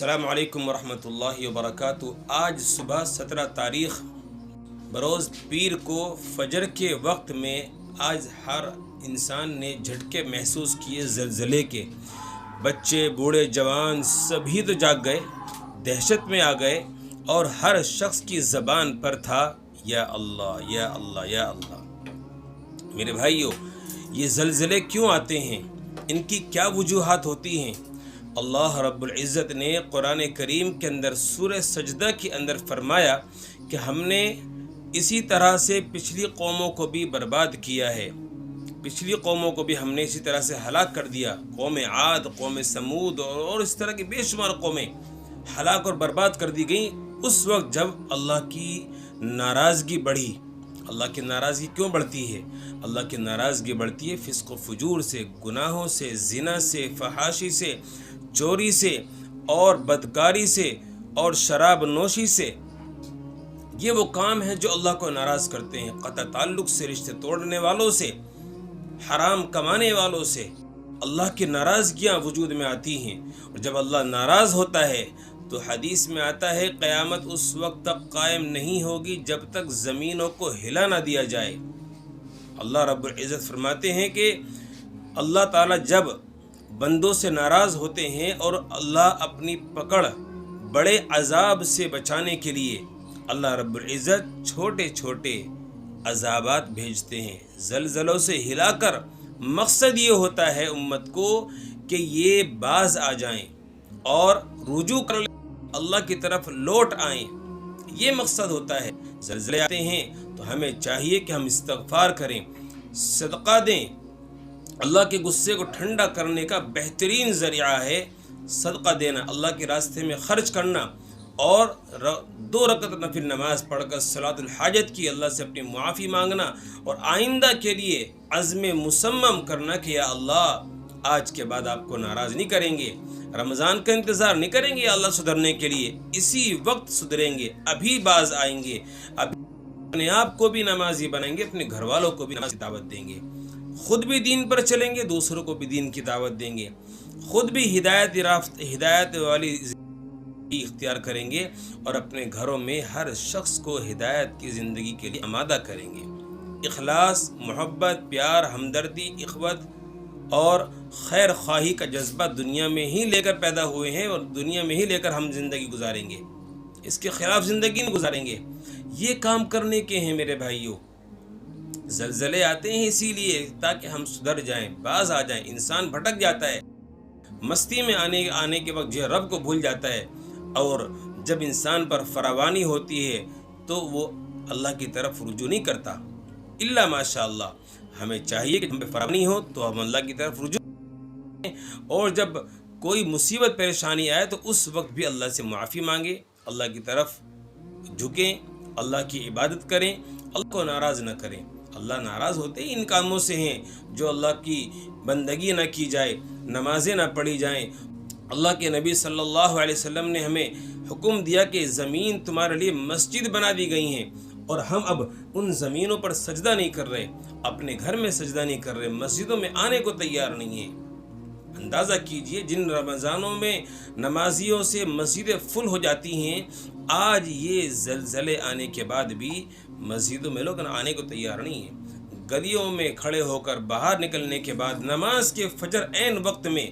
السلام علیکم ورحمۃ اللہ وبرکاتہ۔ آج صبح 17 تاریخ بروز پیر کو فجر کے وقت میں آج ہر انسان نے جھٹکے محسوس کیے زلزلے کے۔ بچے، بوڑھے، جوان سبھی تو جاگ گئے، دہشت میں آ گئے، اور ہر شخص کی زبان پر تھا یا اللہ یا اللہ یا اللہ۔ میرے بھائیو، یہ زلزلے کیوں آتے ہیں؟ ان کی کیا وجوہات ہوتی ہیں؟ اللہ رب العزت نے قرآن کریم کے اندر سورہ سجدہ کے اندر فرمایا کہ ہم نے اسی طرح سے پچھلی قوموں کو بھی برباد کیا ہے، پچھلی قوموں کو بھی ہم نے اسی طرح سے ہلاک کر دیا۔ قوم عاد، قوم سمود اور اس طرح کی بے شمار قومیں ہلاک اور برباد کر دی گئیں اس وقت جب اللہ کی ناراضگی بڑھی۔ اللہ کی ناراضگی کیوں بڑھتی ہے؟ اللہ کی ناراضگی بڑھتی ہے فسق و فجور سے، گناہوں سے، زنا سے، فحاشی سے، چوری سے اور بدکاری سے اور شراب نوشی سے۔ یہ وہ کام ہیں جو اللہ کو ناراض کرتے ہیں۔ قطع تعلق سے، رشتے توڑنے والوں سے، حرام کمانے والوں سے اللہ کی ناراضگیاں وجود میں آتی ہیں، اور جب اللہ ناراض ہوتا ہے تو حدیث میں آتا ہے قیامت اس وقت تک قائم نہیں ہوگی جب تک زمینوں کو ہلا نہ دیا جائے۔ اللہ رب العزت فرماتے ہیں کہ اللہ تعالیٰ جب بندوں سے ناراض ہوتے ہیں اور اللہ اپنی پکڑ بڑے عذاب سے بچانے کے لیے اللہ رب العزت چھوٹے چھوٹے عذابات بھیجتے ہیں، زلزلوں سے ہلا کر۔ مقصد یہ ہوتا ہے امت کو کہ یہ باز آ جائیں اور رجوع کر اللہ کی طرف لوٹ آئیں، یہ مقصد ہوتا ہے۔ زلزلے آتے ہیں تو ہمیں چاہیے کہ ہم استغفار کریں، صدقہ دیں۔ اللہ کے غصے کو ٹھنڈا کرنے کا بہترین ذریعہ ہے صدقہ دینا، اللہ کے راستے میں خرچ کرنا، اور 2 رکعت نفل نماز پڑھ کر صلاۃ الحاجت کی اللہ سے اپنی معافی مانگنا، اور آئندہ کے لیے عزم مصمم کرنا کہ یا اللہ آج کے بعد آپ کو ناراض نہیں کریں گے، رمضان کا انتظار نہیں کریں گے اللہ سدھرنے کے لیے، اسی وقت سدھریں گے، ابھی باز آئیں گے، ابھی اپنے آپ کو بھی نمازی بنائیں گے، اپنے گھر والوں کو بھی نمازی دعوت دیں گے، خود بھی دین پر چلیں گے، دوسروں کو بھی دین کی دعوت دیں گے، خود بھی ہدایت والی زندگی اختیار کریں گے، اور اپنے گھروں میں ہر شخص کو ہدایت کی زندگی کے لیے آمادہ کریں گے۔ اخلاص، محبت، پیار، ہمدردی، اخوت اور خیر خواہی کا جذبہ دنیا میں ہی لے کر پیدا ہوئے ہیں، اور دنیا میں ہی لے کر ہم زندگی گزاریں گے، اس کے خلاف زندگی نہیں گزاریں گے۔ یہ کام کرنے کے ہیں میرے بھائیوں۔ زلزلے آتے ہیں اسی لیے تاکہ ہم سدھر جائیں، باز آ جائیں۔ انسان بھٹک جاتا ہے، مستی میں آنے کے وقت جو رب کو بھول جاتا ہے، اور جب انسان پر فراوانی ہوتی ہے تو وہ اللہ کی طرف رجوع نہیں کرتا الا ماشاء اللہ۔ ہمیں چاہیے کہ ہم پہ فراوانی ہو تو ہم اللہ کی طرف رجوع کریں، اور جب کوئی مصیبت پریشانی آئے تو اس وقت بھی اللہ سے معافی مانگیں، اللہ کی طرف جھکیں، اللہ کی عبادت کریں، اللہ کو ناراض نہ کریں۔ اللہ ناراض ہوتے ہی ان کاموں سے ہیں جو اللہ کی بندگی نہ کی جائے، نمازیں نہ پڑھی جائیں۔ اللہ کے نبی صلی اللہ علیہ وسلم نے ہمیں حکم دیا کہ زمین تمہارے لیے مسجد بنا دی گئی ہیں، اور ہم اب ان زمینوں پر سجدہ نہیں کر رہے، اپنے گھر میں سجدہ نہیں کر رہے، مسجدوں میں آنے کو تیار نہیں ہیں۔ اندازہ کیجئے جن رمضانوں میں نمازیوں سے مسجدیں فل ہو جاتی ہیں، آج یہ زلزلے آنے کے بعد بھی مسجدوں میں لوگ آنے کو تیار نہیں ہیں۔ گلیوں میں کھڑے ہو کر باہر نکلنے کے بعد نماز کے فجر عین وقت میں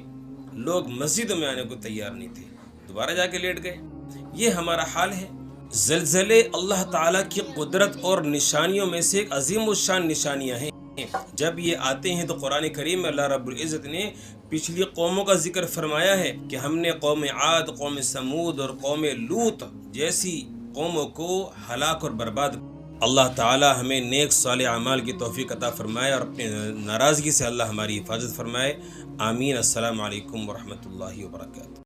لوگ مسجدوں میں آنے کو تیار نہیں تھے، دوبارہ جا کے لیٹ گئے۔ یہ ہمارا حال ہے۔ زلزلے اللہ تعالیٰ کی قدرت اور نشانیوں میں سے ایک عظیم الشان نشانیاں ہیں۔ جب یہ آتے ہیں تو قرآن کریم میں اللہ رب العزت نے پچھلی قوموں کا ذکر فرمایا ہے کہ ہم نے قوم عاد، قوم سمود اور قوم لوط جیسی قوموں کو ہلاک اور برباد۔ اللہ تعالی ہمیں نیک صالح اعمال کی توفیق عطا فرمائے، اور اپنی ناراضگی سے اللہ ہماری حفاظت فرمائے۔ آمین۔ السلام علیکم ورحمۃ اللہ وبرکاتہ۔